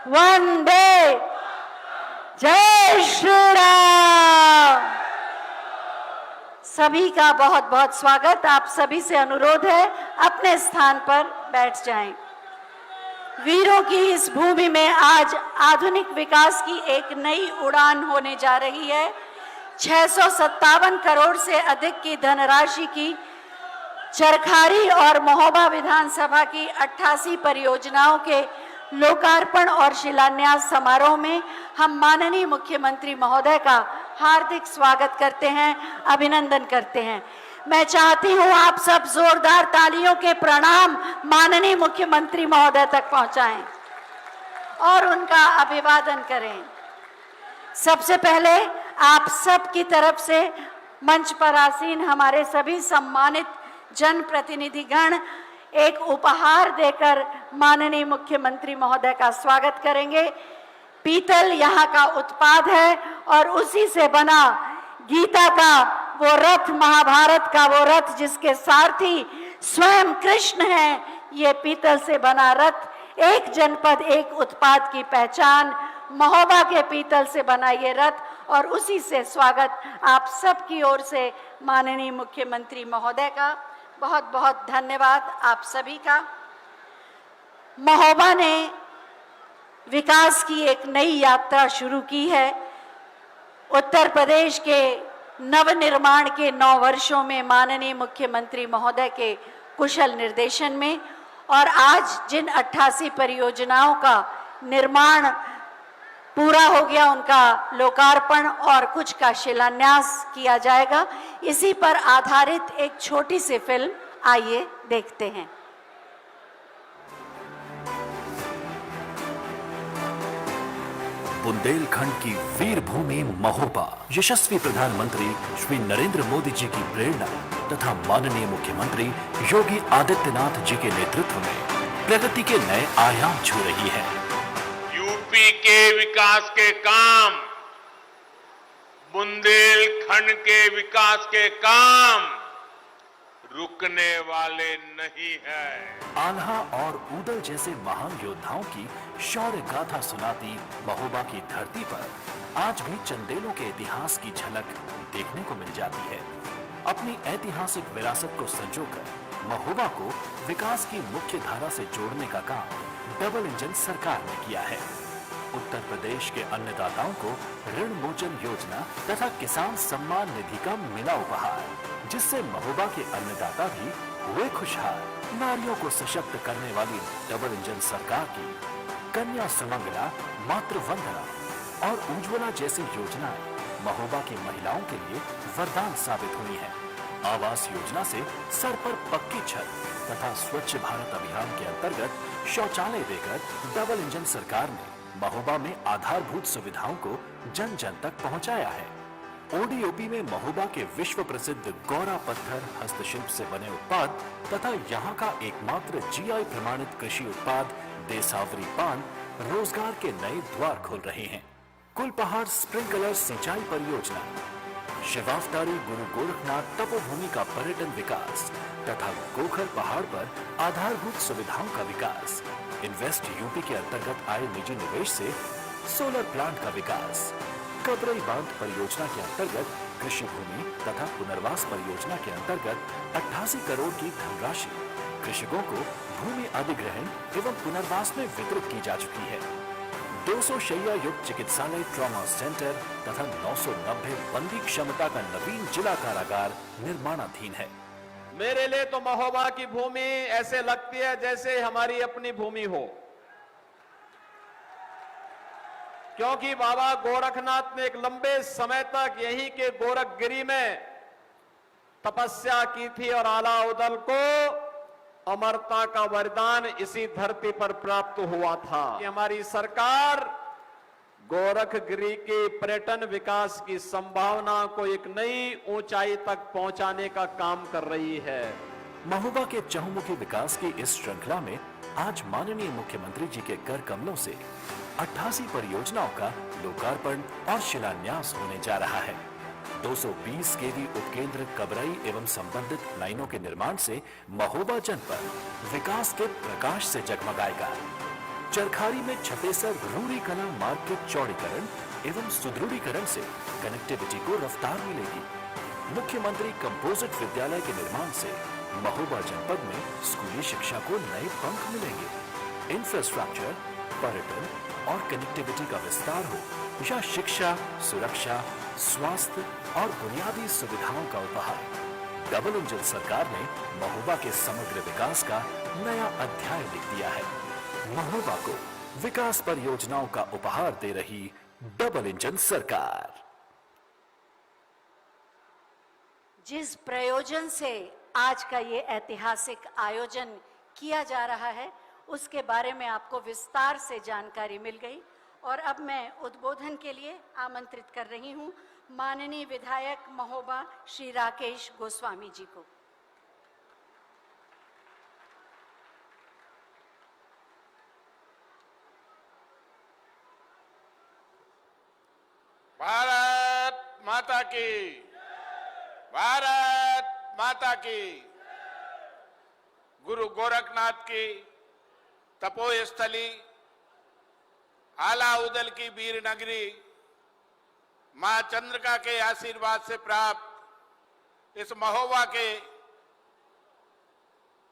वंदे जय श्री राम। सभी का बहुत बहुत स्वागत। आप सभी से अनुरोध है अपने स्थान पर बैठ जाएं। वीरों की इस भूमि में आज आधुनिक विकास की एक नई उड़ान होने जा रही है। 657 करोड़ से अधिक की धनराशि की चरखारी और महोबा विधानसभा की 88 परियोजनाओं के लोकार्पण और शिलान्यास समारोह में हम माननीय मुख्यमंत्री महोदय का हार्दिक स्वागत करते हैं, अभिनंदन करते हैं। मैं चाहती हूं आप सब जोरदार तालियों के प्रणाम माननीय मुख्यमंत्री महोदय तक पहुंचाएं और उनका अभिवादन करें। सबसे पहले आप सब की तरफ से मंच पर आसीन हमारे सभी सम्मानित जनप्रतिनिधिगण एक उपहार देकर माननीय मुख्यमंत्री महोदय का स्वागत करेंगे। पीतल यहाँ का उत्पाद है और उसी से बना गीता का वो रथ, महाभारत का वो रथ जिसके सारथी स्वयं कृष्ण हैं, ये पीतल से बना रथ एक जनपद एक उत्पाद की पहचान, महोबा के पीतल से बना ये रथ और उसी से स्वागत आप सब की ओर से माननीय मुख्यमंत्री महोदय का बहुत बहुत धन्यवाद आप सभी का। महोबा ने विकास की एक नई यात्रा शुरू की है। उत्तर प्रदेश के नवनिर्माण के 9 वर्षों में माननीय मुख्यमंत्री महोदय के कुशल निर्देशन में और आज जिन 88 परियोजनाओं का निर्माण पूरा हो गया, उनका लोकार्पण और कुछ का शिलान्यास किया जाएगा। इसी पर आधारित एक छोटी सी फिल्म आइए देखते हैं। बुंदेलखंड की वीर भूमि महोबा यशस्वी प्रधानमंत्री श्री नरेंद्र मोदी जी की प्रेरणा तथा माननीय मुख्यमंत्री योगी आदित्यनाथ जी के नेतृत्व में प्रगति के नए आयाम छू रही है। यूपी के विकास के काम, बुंदेलखंड के विकास के काम रुकने वाले नहीं है। आल्हा और ऊदल जैसे महान योद्धाओं की शौर्य गाथा सुनाती महोबा की धरती पर आज भी चंदेलों के इतिहास की झलक देखने को मिल जाती है। अपनी ऐतिहासिक विरासत को संजोकर महोबा को विकास की मुख्य धारा से जोड़ने का काम डबल इंजन सरकार ने किया है। उत्तर प्रदेश के अन्नदाताओं को ऋण मोचन योजना तथा किसान सम्मान निधि का मिला उपहार, जिससे महोबा के अन्नदाता भी हुए खुशहाल। नारियों को सशक्त करने वाली डबल इंजन सरकार की कन्या सुमंगला, मातृ वंदना और उज्ज्वला जैसी योजनाएं महोबा की महिलाओं के लिए वरदान साबित हुई हैं। आवास योजना से सर पर पक्की छत तथा स्वच्छ भारत अभियान के अंतर्गत शौचालय देकर डबल इंजन सरकार ने महोबा में आधारभूत सुविधाओं को जन जन तक पहुंचाया है। ओडीओपी में महोबा के विश्व प्रसिद्ध गौरा पत्थर हस्तशिल्प से बने उत्पाद तथा यहाँ का एकमात्र जीआई प्रमाणित कृषि उत्पाद देसावरी पान रोजगार के नए द्वार खोल रहे हैं। कुलपहाड़ स्प्रिंकलर सिंचाई परियोजना, शिवावतारी गुरु गोरखनाथ तपोभूमि का पर्यटन विकास तथा गोखर पहाड़ पर आधारभूत सुविधाओं का विकास, इन्वेस्ट यूपी के अंतर्गत आए निजी निवेश से सोलर प्लांट का विकास, कबरई बांध परियोजना के अंतर्गत कृषि भूमि तथा पुनर्वास परियोजना के अंतर्गत 88 करोड़ की धनराशि कृषकों को भूमि अधिग्रहण एवं पुनर्वास में वितरित की जा चुकी है। 200 शैय्या युक्त चिकित्सालय ट्रॉमा सेंटर तथा 990 बंदी क्षमता का नवीन जिला कारागार निर्माणाधीन है। मेरे लिए तो महोबा की भूमि ऐसे लगती है जैसे हमारी अपनी भूमि हो, क्योंकि बाबा गोरखनाथ ने एक लंबे समय तक यहीं के गोरखगिरी में तपस्या की थी और आला उदल को अमरता का वरदान इसी धरती पर प्राप्त हुआ था। हमारी सरकार गोरखगिरी के पर्यटन विकास की संभावना को एक नई ऊंचाई तक पहुंचाने का काम कर रही है। महोबा के चहुमुखी विकास की इस श्रृंखला में आज माननीय मुख्यमंत्री जी के कर कमलों से 88 परियोजनाओं का लोकार्पण और शिलान्यास होने जा रहा है। 220 केवी उपकेंद्र कबरई एवं संबंधित लाइनों के निर्माण से महोबा जनपद विकास के प्रकाश से जगमगाएगा। चरखारी में छपेसर रूरी कला मार्ग के चौड़ीकरण एवं सुदृढ़ीकरण से कनेक्टिविटी को रफ्तार मिलेगी। मुख्यमंत्री कंपोजिट विद्यालय के निर्माण से महोबा जनपद में स्कूली शिक्षा को नए पंख मिलेंगे। इंफ्रास्ट्रक्चर, पर्यटन और कनेक्टिविटी का विस्तार हो या शिक्षा, सुरक्षा, स्वास्थ्य और बुनियादी सुविधाओं का उपहार, डबल इंजन सरकार ने महोबा के समग्र विकास का नया अध्याय लिख दिया है। महोबा को विकास परियोजनाओं का उपहार दे रही डबल इंजन सरकार। जिस प्रयोजन से आज का ये ऐतिहासिक आयोजन किया जा रहा है उसके बारे में आपको विस्तार से जानकारी मिल गई और अब मैं उद्बोधन के लिए आमंत्रित कर रही हूं माननीय विधायक महोबा श्री राकेश गोस्वामी जी को। भारत माता की, भारत माता की। गुरु गोरखनाथ की तपोस्थली, आला उदल की वीर नगरी, मां चंद्रिका के आशीर्वाद से प्राप्त इस महोबा के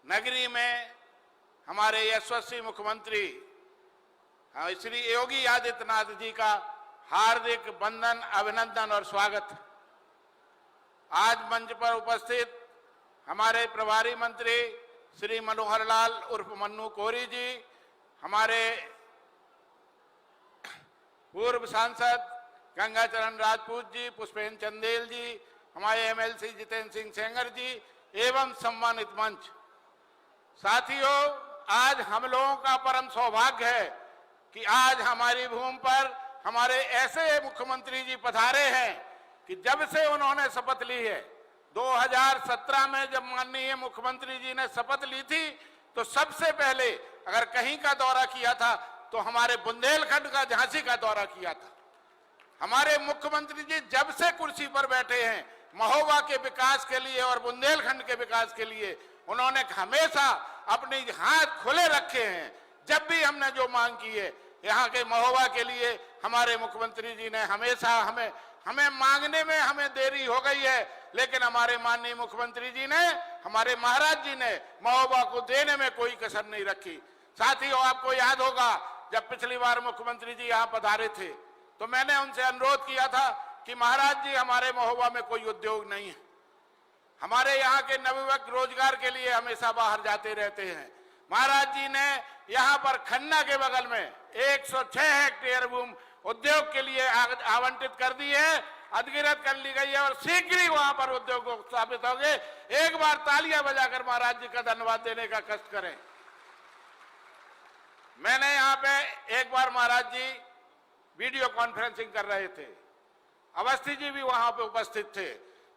नगरी में हमारे यशस्वी मुख्यमंत्री श्री योगी आदित्यनाथ जी का हार्दिक वंदन, अभिनंदन और स्वागत। आज मंच पर उपस्थित हमारे प्रभारी मंत्री श्री मनोहर लाल उर्फ मन्नू कोरी जी, हमारे पूर्व सांसद गंगाचरण राजपूत जी, पुष्पेंद्र चंदेल जी, हमारे एमएलसी जितेंद्र सिंह सेंगर जी एवं सम्मानित मंच। साथियों, आज हम लोगों का परम सौभाग्य है कि आज हमारी भूमि पर हमारे ऐसे मुख्यमंत्री जी पधारे हैं कि जब से उन्होंने शपथ ली है, 2017 में जब माननीय मुख्यमंत्री जी ने शपथ ली थी तो सबसे पहले अगर कहीं का दौरा किया था तो हमारे बुंदेलखंड का, झांसी का दौरा किया था। हमारे मुख्यमंत्री जी जब से कुर्सी पर बैठे हैं महोबा के विकास के लिए और बुंदेलखंड के विकास के लिए उन्होंने हमेशा अपने हाथ खुले रखे हैं। जब भी हमने जो मांग की है यहाँ के महोबा के लिए हमारे मुख्यमंत्री जी ने हमेशा हमें मांगने में हमें देरी हो गई है, लेकिन हमारे माननीय मुख्यमंत्री जी ने, हमारे महाराज जी ने महोबा को देने में कोई कसर नहीं रखी। साथियों, आपको याद होगा जब पिछली बार मुख्यमंत्री जी यहाँ पधारे थे तो मैंने उनसे अनुरोध किया था कि महाराज जी हमारे महोबा में कोई उद्योग नहीं है, हमारे यहाँ के नवयुवक रोजगार के लिए हमेशा बाहर जाते रहते हैं। महाराज जी ने यहाँ पर खन्ना के बगल में 106 हेक्टेयर भूमि उद्योग के लिए आवंटित कर दी है, अधिग्रहित कर ली गई है और शीघ्र ही वहां पर उद्योग स्थापित होंगे। एक बार तालियां बजाकर महाराज जी का धन्यवाद देने का कष्ट करें। मैंने यहाँ पे एक बार महाराज जी वीडियो कॉन्फ्रेंसिंग कर रहे थे, अवस्थी जी भी वहां पे उपस्थित थे।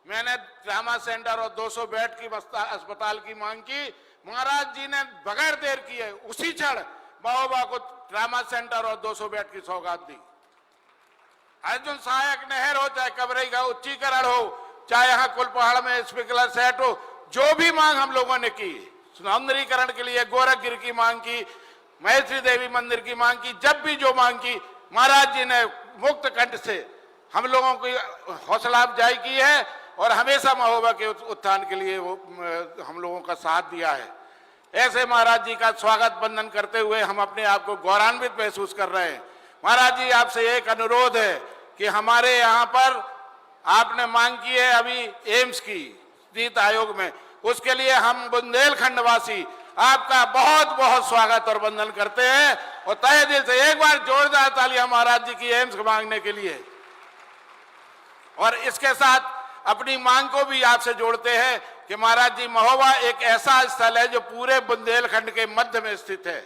मैंने ट्रामा सेंटर और 200 बेड की अस्पताल की मांग की, महाराज जी ने बगैर देर किए उसी क्षण महोबा को ट्रामा सेंटर और 200 बेड की सौगात दी। अर्जुन सहायक नहर हो, चाहे कबरई का उच्चीकरण हो, चाहे यहाँ कुलपहाड़ में स्प्रिंकलर सेट हो, जो भी मांग हम लोगों ने की, सौंदर्यीकरण के लिए गोरखगिर की मांग की, महेश्वरी देवी मंदिर की मांग की, जब भी जो मांग की महाराज जी ने मुक्त कंठ से हम लोगों की हौसला अफजाई की है और हमेशा महोबा के उत्थान के लिए वो हम लोगों का साथ दिया है। ऐसे महाराज जी का स्वागत वंदन करते हुए हम अपने आप को गौरवान्वित महसूस कर रहे हैं। महाराज जी, आपसे एक अनुरोध है कि हमारे यहाँ पर आपने मांग की है अभी एम्स की नीति आयोग में, उसके लिए हम बुंदेलखंड वासी आपका बहुत बहुत स्वागत और वंदन करते हैं और तहे दिल से एक बार जोरदार तालियां महाराज जी की एम्स मांगने के लिए। और इसके साथ अपनी मांग को भी आपसे जोड़ते हैं कि महाराज जी महोबा एक ऐसा स्थल है जो पूरे बुंदेलखंड के मध्य में स्थित है।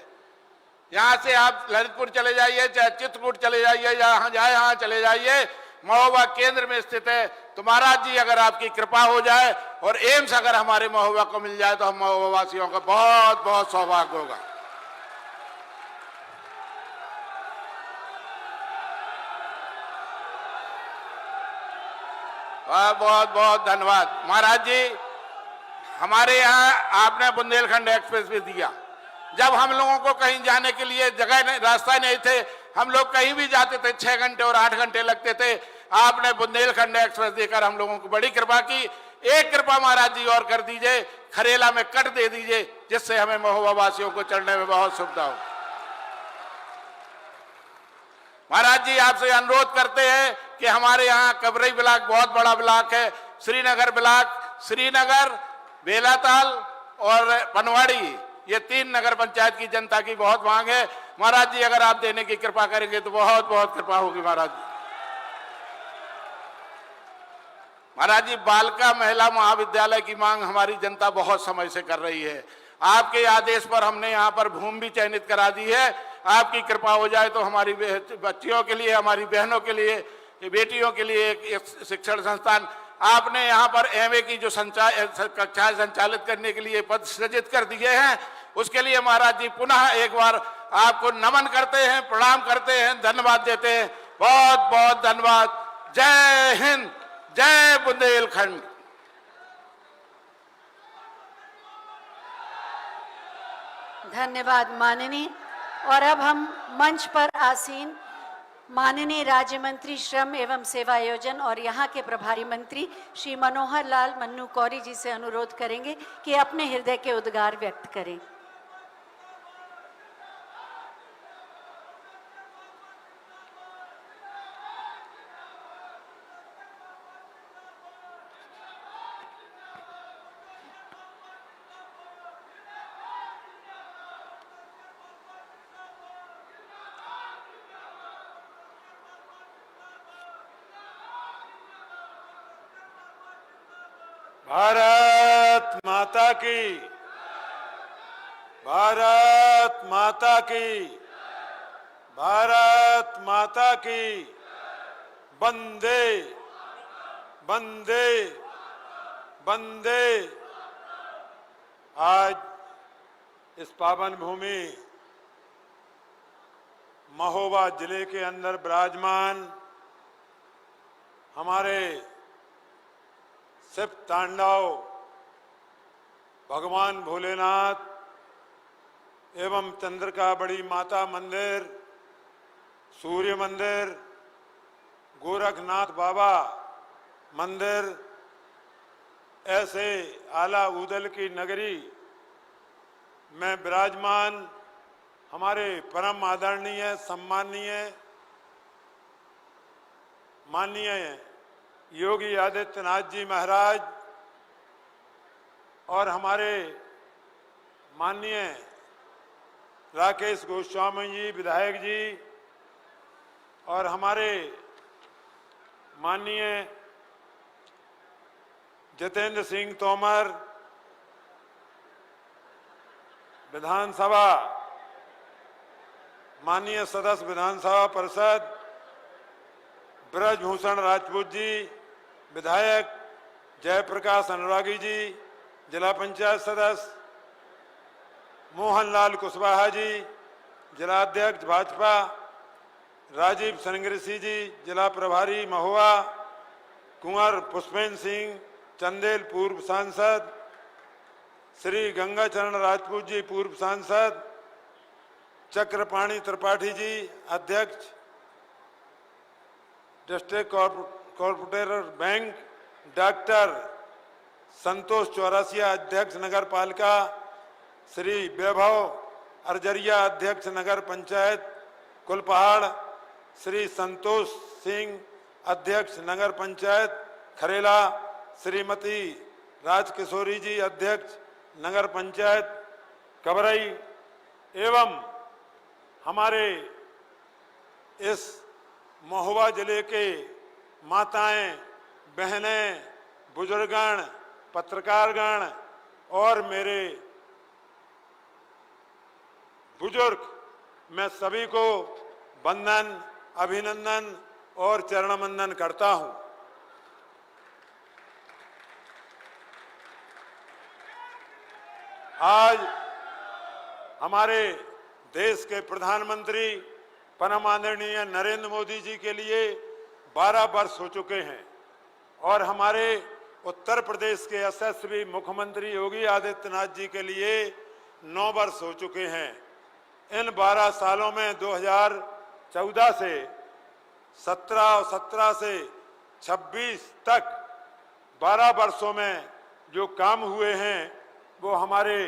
यहाँ से आप ललितपुर चले जाइए, चाहे चित्रकूट चले जाइए, यहाँ चले जाइए, महोबा केंद्र में स्थित है। तो महाराज जी अगर आपकी कृपा हो जाए और एम्स अगर हमारे महोबा को मिल जाए तो हम महोबा वासियों का बहुत बहुत सौभाग्य होगा। बहुत बहुत धन्यवाद। महाराज जी, हमारे यहाँ आपने बुंदेलखंड एक्सप्रेस भी दिया, जब हम लोगों को कहीं जाने के लिए जगह नहीं, रास्ता नहीं थे, हम लोग कहीं भी जाते थे 6 घंटे और 8 घंटे लगते थे। आपने बुंदेलखंड एक्सप्रेस देकर हम लोगों को बड़ी कृपा की। एक कृपा महाराज जी और कर दीजिए, खरेला में कट दे दीजिए, जिससे हमें महोबा वासियों को चढ़ने में बहुत सुविधा हो। महाराज जी आपसे अनुरोध करते हैं कि हमारे यहाँ कबरई ब्लॉक बहुत बड़ा ब्लॉक है, श्रीनगर ब्लॉक, श्रीनगर, बेलाताल और पनवाड़ी, ये 3 नगर पंचायत की जनता की बहुत मांग है। महाराज जी अगर आप देने की कृपा करेंगे तो बहुत बहुत कृपा होगी महाराज जी। महाराज जी बालिका महिला महाविद्यालय की मांग हमारी जनता बहुत समय से कर रही है। आपके आदेश पर हमने यहाँ पर भूमि भी चयनित करा दी है। आपकी कृपा हो जाए तो हमारी बच्चियों के लिए, हमारी बहनों के लिए, बेटियों के लिए एक शिक्षण संस्थान, आपने यहाँ पर एमए की जो कक्षाएं संचालित करने के लिए पद सृजित कर दिए हैं, उसके लिए महाराज जी पुनः एक बार आपको नमन करते हैं, प्रणाम करते हैं, धन्यवाद देते हैं। बहुत बहुत धन्यवाद। जय हिंद, जय बुंदेलखंड। धन्यवाद माननीय। और अब हम मंच पर आसीन माननीय राज्य मंत्री श्रम एवं सेवायोजन और यहाँ के प्रभारी मंत्री श्री मनोहर लाल मन्नू कौरी जी से अनुरोध करेंगे कि अपने हृदय के उद्गार व्यक्त करें। भारत माता की, भारत माता की, भारत माता की, वंदे वंदे वंदे। आज इस पावन भूमि महोबा जिले के अंदर विराजमान हमारे शिव तांडव भगवान भोलेनाथ एवं चंद्रिका बड़ी माता मंदिर, सूर्य मंदिर, गोरखनाथ बाबा मंदिर, ऐसे आला उदल की नगरी में विराजमान हमारे परम आदरणीय सम्माननीय माननीय योगी आदित्यनाथ जी महाराज और हमारे माननीय राकेश गोस्वामी जी विधायक जी और हमारे माननीय जितेंद्र सिंह तोमर विधानसभा माननीय सदस्य विधानसभा परिषद ब्रजभूषण राजपूत जी विधायक, जयप्रकाश अनुरागी जी जिला पंचायत सदस्य, मोहनलाल कुशवाहा जी जिला अध्यक्ष भाजपा, राजीव संग्रेसी जी जिला प्रभारी महुआ, कुंवर पुष्पेंद्र सिंह चंदेल पूर्व सांसद, श्री गंगाचरण राजपूत जी पूर्व सांसद, चक्रपाणी त्रिपाठी जी अध्यक्ष डिस्ट्रिक्ट कॉर्पोरेटर बैंक, डॉक्टर संतोष चौरसिया अध्यक्ष नगर पालिका, श्री वैभव अर्जरिया अध्यक्ष नगर पंचायत कुलपहाड़, श्री संतोष सिंह अध्यक्ष नगर पंचायत खरेला, श्रीमती राजकिशोरी जी अध्यक्ष नगर पंचायत कबरई एवं हमारे इस महोबा जिले के माताएं, बहनें, बुजुर्गगण, पत्रकारगण और मेरे बुजुर्ग, मैं सभी को वंदन, अभिनंदन और चरण वंदन करता हूं। आज हमारे देश के प्रधानमंत्री परम आदरणीय नरेंद्र मोदी जी के लिए 12 वर्ष हो चुके हैं और हमारे उत्तर प्रदेश के यशस्वी मुख्यमंत्री योगी आदित्यनाथ जी के लिए 9 वर्ष हो चुके हैं। इन 12 सालों में 2014 से 17 और 17 से 26 तक 12 वर्षों में जो काम हुए हैं वो हमारे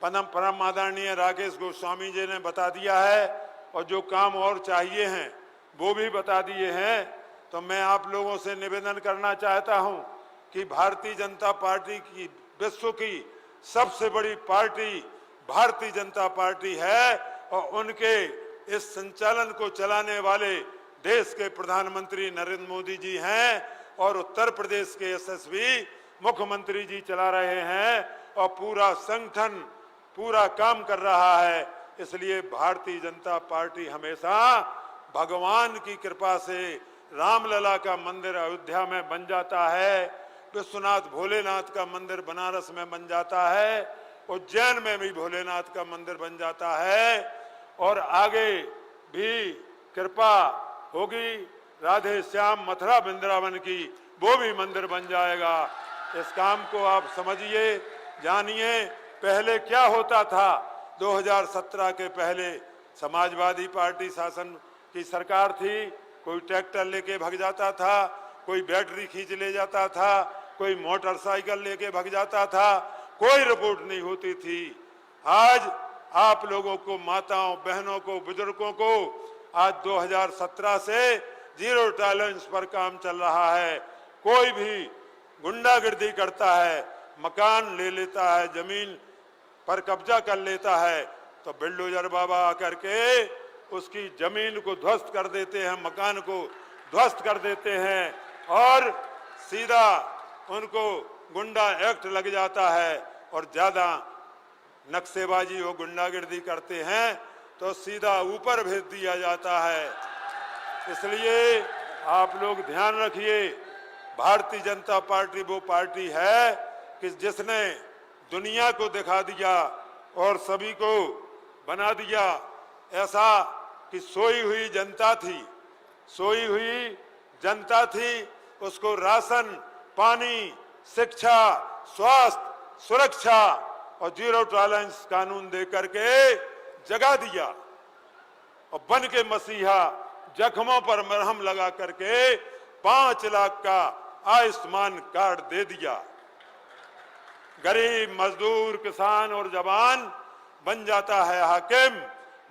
परम आदरणीय राकेश गोस्वामी जी ने बता दिया है, और जो काम और चाहिए हैं वो भी बता दिए हैं। तो मैं आप लोगों से निवेदन करना चाहता हूं कि भारतीय जनता पार्टी की विश्व की सबसे बड़ी पार्टी भारतीय जनता पार्टी है, और उनके इस संचालन को चलाने वाले देश के प्रधानमंत्री नरेंद्र मोदी जी हैं, और उत्तर प्रदेश के यशस्वी मुख्यमंत्री जी चला रहे हैं, और पूरा संगठन पूरा काम कर रहा है। इसलिए भारतीय जनता पार्टी हमेशा भगवान की कृपा से रामलला का मंदिर अयोध्या में बन जाता है, विश्वनाथ भोलेनाथ का मंदिर बनारस में बन जाता है, उज्जैन में भी भोलेनाथ का मंदिर बन जाता है, और आगे भी कृपा होगी राधे श्याम मथुरा वृंदावन की, वो भी मंदिर बन जाएगा। इस काम को आप समझिए, जानिए। पहले क्या होता था? 2017 के पहले समाजवादी पार्टी शासन की सरकार थी, कोई ट्रैक्टर लेके भाग जाता था, कोई बैटरी खींच ले जाता था, कोई मोटरसाइकिल लेके भाग जाता था, कोई रिपोर्ट नहीं होती थी। आज आप लोगों को, माताओं बहनों को, बुजुर्गों को आज 2017 से जीरो टॉलरेंस पर काम चल रहा है। कोई भी गुंडागिर्दी करता है, मकान ले लेता है, जमीन पर कब्जा कर लेता है, तो बिल्डोजर बाबा आकर के उसकी जमीन को ध्वस्त कर देते हैं, मकान को ध्वस्त कर देते हैं, और सीधा उनको गुंडा एक्ट लग जाता है। और ज्यादा नक्शेबाजी और गुंडागिर्दी करते हैं तो सीधा ऊपर भेज दिया जाता है। इसलिए आप लोग ध्यान रखिए, भारतीय जनता पार्टी वो पार्टी है कि जिसने दुनिया को दिखा दिया और सभी को बना दिया ऐसा कि सोई हुई जनता थी, सोई हुई जनता थी, उसको राशन, पानी, शिक्षा, स्वास्थ्य, सुरक्षा और जीरो टॉलरेंस कानून दे करके जगा दिया, और बन के मसीहा जख्मों पर मरहम लगा करके 5 लाख का आयुष्मान कार्ड दे दिया। गरीब, मजदूर, किसान और जवान बन जाता है हाकिम।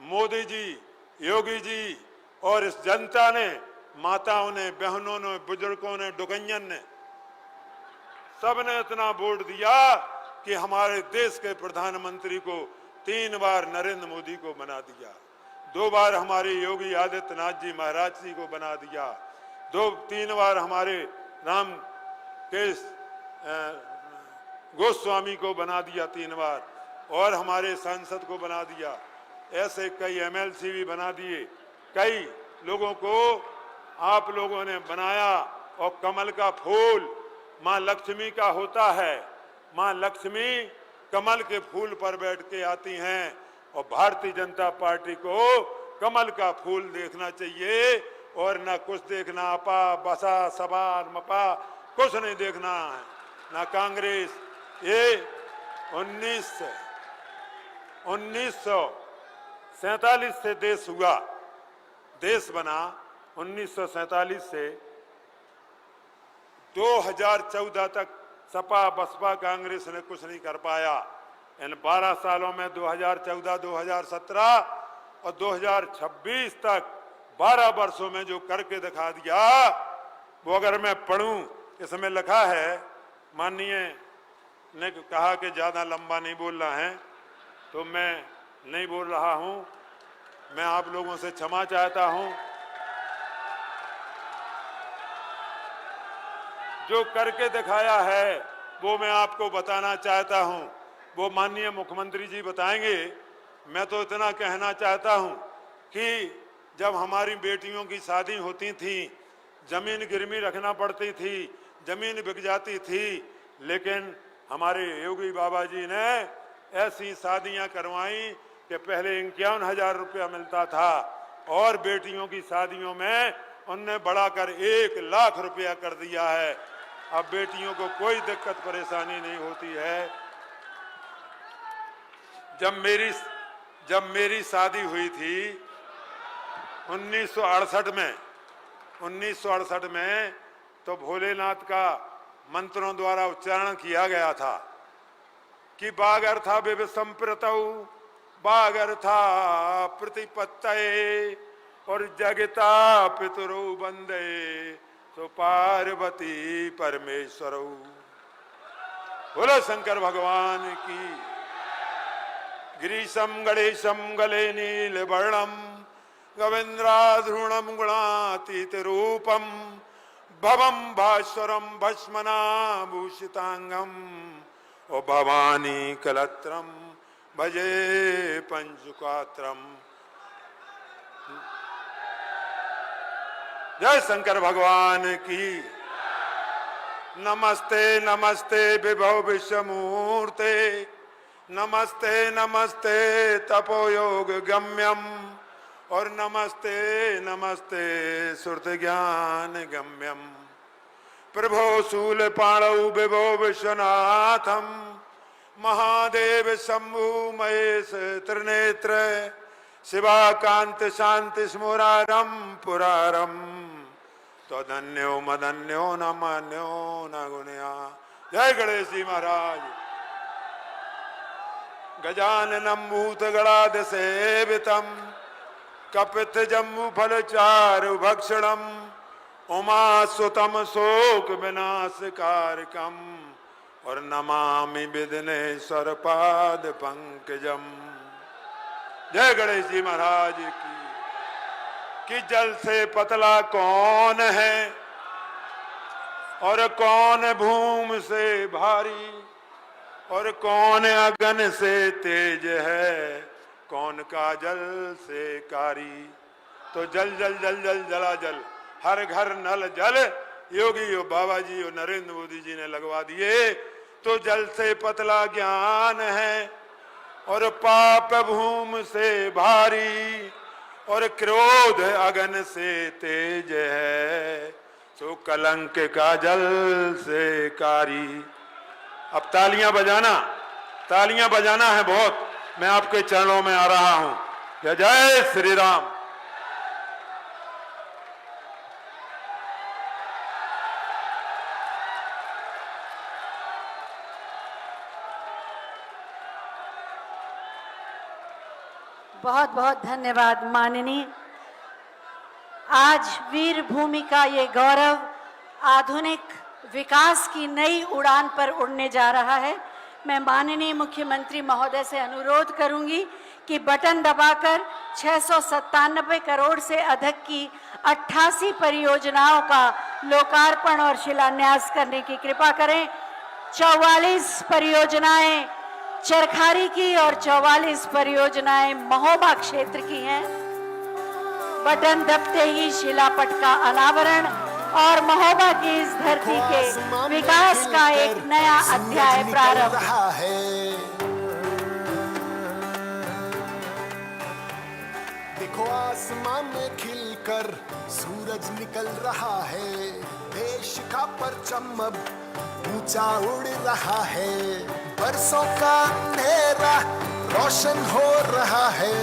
मोदी जी, योगी जी और इस जनता ने, माताओं ने, बहनों ने, बुजुर्गों ने, डुकैयन ने, सबने इतना वोट दिया कि हमारे देश के प्रधानमंत्री को 3 बार नरेंद्र मोदी को बना दिया, 2 बार हमारे योगी आदित्यनाथ जी महाराज जी को बना दिया, 2-3 बार हमारे राम केश गोस्वामी को बना दिया 3 बार, और हमारे सांसद को बना दिया। ऐसे कई एमएलसी भी बना दिए, कई लोगों को आप लोगों ने बनाया। और कमल का फूल माँ लक्ष्मी का होता है, माँ लक्ष्मी कमल के फूल पर बैठ के आती हैं, और भारतीय जनता पार्टी को कमल का फूल देखना चाहिए और ना कुछ देखना, अपा बसा सपा मपा कुछ नहीं देखना है, ना कांग्रेस। ये 1947 से देश हुआ, देश बना 1947 से 2014 तक सपा बसपा कांग्रेस ने कुछ नहीं कर पाया। इन 12 सालों में 2014, 2017 और 2026 तक 12 वर्षों में जो करके दिखा दिया, वो अगर मैं पढ़ूं, इसमें लिखा है, माननीय ने कहा कि ज्यादा लंबा नहीं बोलना है, तो मैं नहीं बोल रहा हूं। मैं आप लोगों से क्षमा चाहता हूं। जो करके दिखाया है वो मैं आपको बताना चाहता हूं, वो माननीय मुख्यमंत्री जी बताएंगे। मैं तो इतना कहना चाहता हूं कि जब हमारी बेटियों की शादी होती थी, जमीन गिरवी रखना पड़ती थी, जमीन बिक जाती थी, लेकिन हमारे योगी बाबा जी ने ऐसी शादियां करवाई कि पहले 51,000 रुपया मिलता था, और बेटियों की शादियों में उनने बढ़ाकर 1 लाख रुपया कर दिया है। अब बेटियों को कोई दिक्कत परेशानी नहीं होती है। जब मेरी शादी हुई थी 1968 में तो भोलेनाथ का मंत्रों द्वारा उच्चारण किया गया था कि बागर था विवसंप्रतौ बागर था प्रतिपत्तये और जगता पितरो वंदे तो पार्वती परमेश्वरौ। बोलो शंकर भगवान की। गिरीशम गणेशम गले नील वर्णम गवेन्द्राधृणम गुणातीत रूपम भवम भास्वरम भस्मनाभूषितांगम ओ भवानी कलत्रम भजे पंचुकात्रम। जय शंकर भगवान की। नमस्ते नमस्ते विभव विश्वमूर्ते नमस्ते नमस्ते तपोयोग गम्यम और नमस्ते नमस्ते सुरत ज्ञान गम्यम। प्रभो शूल पाणौ विभो विश्वनाथम महादेव शंभु महेश त्रिनेत्र शिवाकांत शांति स्मुरारम पुरारम तो धन्यो मदन्यो न मान्यो न गुणया। जय गणेश जी महाराज। गजाननम भूतगणाद सेवितम कपित जम्बू फल चारु भक्षणम उमा सुतम शोक विनाशकारकम और नमामि विघ्नेश्वर पाद पंकजम। जय गणेश जी महाराज की। कि जल से पतला कौन है और कौन भूमि से भारी और कौन अगन से तेज है कौन का जल से कारी। तो जल जल जल जल जला जल हर घर नल जल योगी यो बाबा जी यो नरेंद्र मोदी जी ने लगवा दिए। तो जल से पतला ज्ञान है और पाप भूमि से भारी और क्रोध अगन से तेज है सो कलंक का जल से कारी। अब तालियां बजाना है बहुत। मैं आपके चरणों में आ रहा हूं। जय जय श्री राम। बहुत बहुत धन्यवाद माननीय। आज वीर भूमि का ये गौरव आधुनिक विकास की नई उड़ान पर उड़ने जा रहा है। मैं माननीय मुख्यमंत्री महोदय से अनुरोध करूंगी कि बटन दबाकर 697 करोड़ से अधिक की 88 परियोजनाओं का लोकार्पण और शिलान्यास करने की कृपा करें। 44 परियोजनाएं चरखारी की और 44 परियोजनाएं महोबा क्षेत्र की हैं। बटन दबते ही शिलापट का अनावरण और महोबा की इस धरती के विकास का एक नया अध्याय प्रारंभ है। देखो आसमान में खिलकर सूरज निकल रहा है। देश का परचम अब ऊंचा उड़ रहा है। बरसों का अंधेरा रोशन हो रहा है।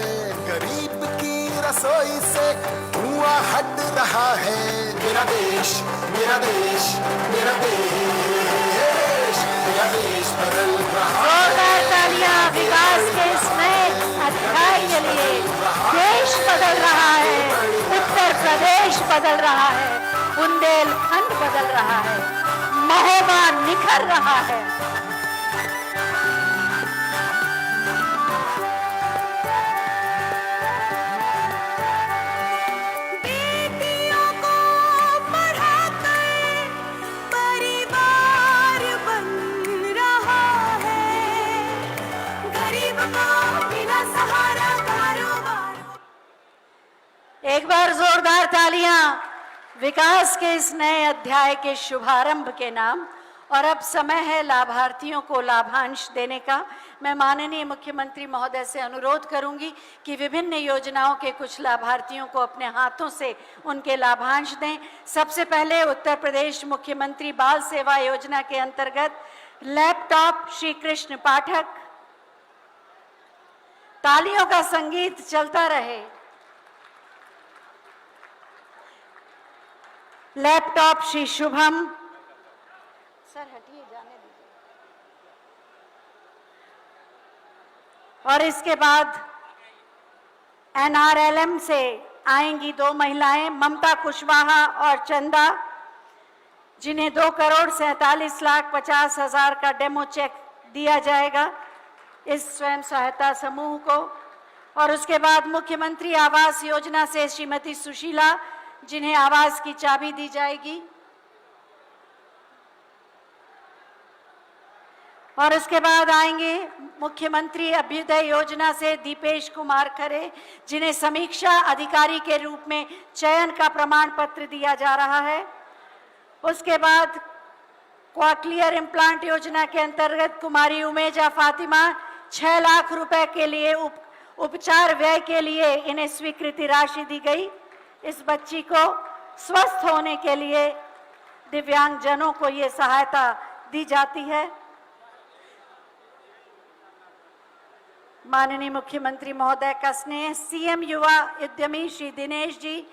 गरीब की रसोई से धुआं हट रहा है। मेरा देश मेरा देश मेरा देश मेरा देश बदल रहा है। जोरदार तालियां विकास के इस नए अध्याय के लिए। देश बदल रहा है, उत्तर प्रदेश बदल रहा है, बुंदेलखंड बदल रहा है, महोबा निखर रहा है। एक बार जोरदार तालियां विकास के इस नए अध्याय के शुभारंभ के नाम। और अब समय है लाभार्थियों को लाभांश देने का। मैं माननीय मुख्यमंत्री महोदय से अनुरोध करूंगी कि विभिन्न योजनाओं के कुछ लाभार्थियों को अपने हाथों से उनके लाभांश दें। सबसे पहले उत्तर प्रदेश मुख्यमंत्री बाल सेवा योजना के अंतर्गत लैपटॉप श्री कृष्ण पाठक, तालियों का संगीत चलता रहे। लैपटॉप श्री शुभम सर हटिए, जाने दीजिए। और इसके बाद NRLM से आएंगी 2 महिलाएं, ममता कुशवाहा और चंदा, जिन्हें 2,47,50,000 का डेमो चेक दिया जाएगा इस स्वयं सहायता समूह को। और उसके बाद मुख्यमंत्री आवास योजना से श्रीमती सुशीला, जिन्हें आवास की चाबी दी जाएगी। और उसके बाद आएंगे मुख्यमंत्री अभ्युदय योजना से दीपेश कुमार खरे, जिन्हें समीक्षा अधिकारी के रूप में चयन का प्रमाण पत्र दिया जा रहा है। उसके बाद क्वाक्लियर इम्प्लांट योजना के अंतर्गत कुमारी उमेजा फातिमा 6 लाख रुपए के लिए उपचार व्यय के लिए इन्हें स्वीकृति राशि दी गई। इस बच्ची को स्वस्थ होने के लिए दिव्यांगजनों को ये सहायता दी जाती है। माननीय मुख्यमंत्री महोदय का स्नेह सीएम युवा उद्यमी श्री दिनेश जी,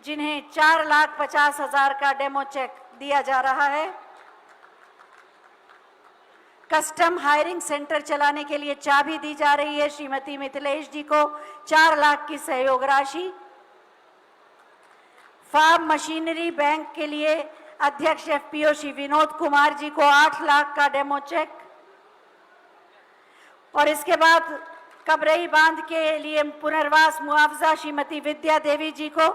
जिन्हें 4,50,000 का डेमो चेक दिया जा रहा है। कस्टम हायरिंग सेंटर चलाने के लिए चाबी दी जा रही है श्रीमती मिथिलेश जी को 4 लाख की सहयोग राशि। फार्म मशीनरी बैंक के लिए अध्यक्ष FPO श्री विनोद कुमार जी को 8 लाख का डेमो चेक। और इसके बाद कबरई बांध के लिए पुनर्वास मुआवजा श्रीमती विद्या देवी जी को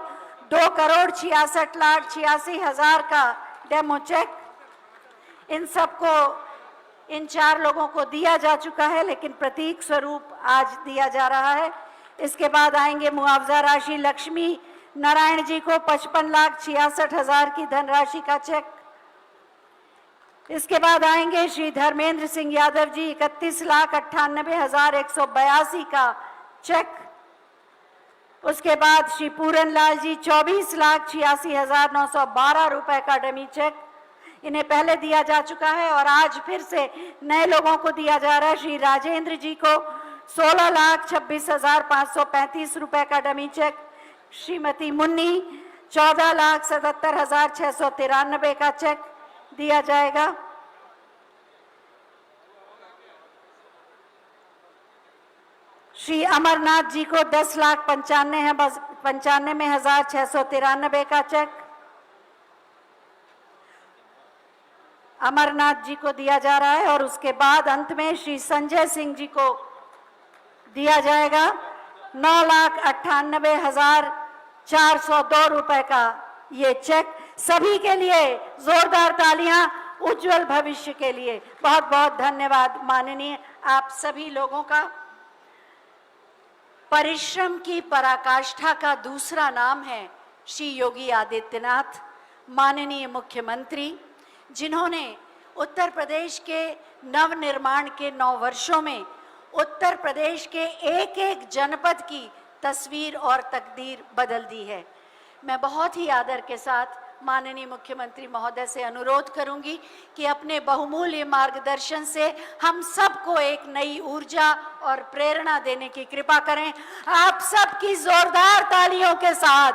2,66,86,000 का डेमो चेक। इन सबको, इन 4 लोगों को दिया जा चुका है, लेकिन प्रतीक स्वरूप आज दिया जा रहा है। इसके बाद आएंगे मुआवजा राशि लक्ष्मी नारायण जी को 55,66,000 की धनराशि का चेक। इसके बाद आएंगे श्री धर्मेंद्र सिंह यादव जी 31,98,182 का चेक। उसके बाद श्री पूरन लाल जी 24,86,912 रुपए का डमी चेक, इन्हें पहले दिया जा चुका है और आज फिर से नए लोगों को दिया जा रहा है। श्री राजेंद्र जी को 16,26,535 रुपए का डमी चेक। श्रीमती मुन्नी 14,77,693 का चेक दिया जाएगा। श्री अमरनाथ जी को 10,95,693 का चेक अमरनाथ जी को दिया जा रहा है। और उसके बाद अंत में श्री संजय सिंह जी को दिया जाएगा 9,98,402 रुपए का ये चेक। सभी के लिए जोरदार तालियां, उज्जवल भविष्य के लिए बहुत बहुत धन्यवाद। माननीय आप सभी लोगों का। परिश्रम की पराकाष्ठा का दूसरा नाम है श्री योगी आदित्यनाथ, माननीय मुख्यमंत्री, जिन्होंने उत्तर प्रदेश के नवनिर्माण के 9 वर्षों में उत्तर प्रदेश के एक एक जनपद की तस्वीर और तकदीर बदल दी है। मैं बहुत ही आदर के साथ माननीय मुख्यमंत्री महोदय से अनुरोध करूंगी कि अपने बहुमूल्य मार्गदर्शन से हम सबको एक नई ऊर्जा और प्रेरणा देने की कृपा करें। आप सबकी जोरदार तालियों के साथ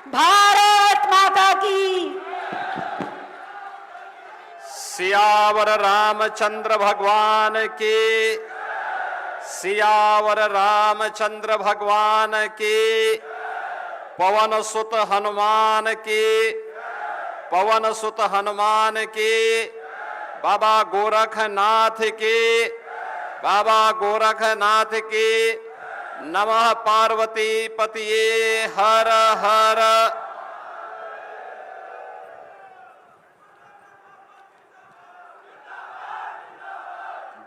भारत माता की। सियावर रामचंद्र भगवान की, सियावर रामचंद्र भगवान की, पवन सुत हनुमान की, पवन सुत हनुमान की, बाबा गोरखनाथ की, बाबा गोरखनाथ की। नमः पार्वती पतिये हर हर।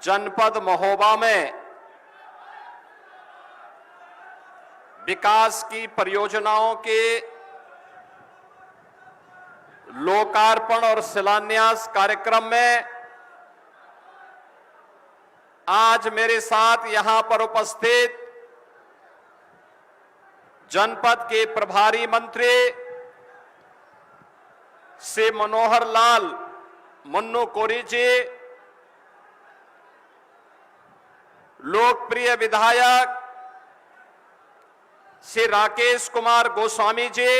जनपद महोबा में विकास की परियोजनाओं के लोकार्पण और शिलान्यास कार्यक्रम में आज मेरे साथ यहां पर उपस्थित जनपद के प्रभारी मंत्री श्री मनोहर लाल मुन्नू कोरी जी, लोकप्रिय विधायक श्री राकेश कुमार गोस्वामी जी,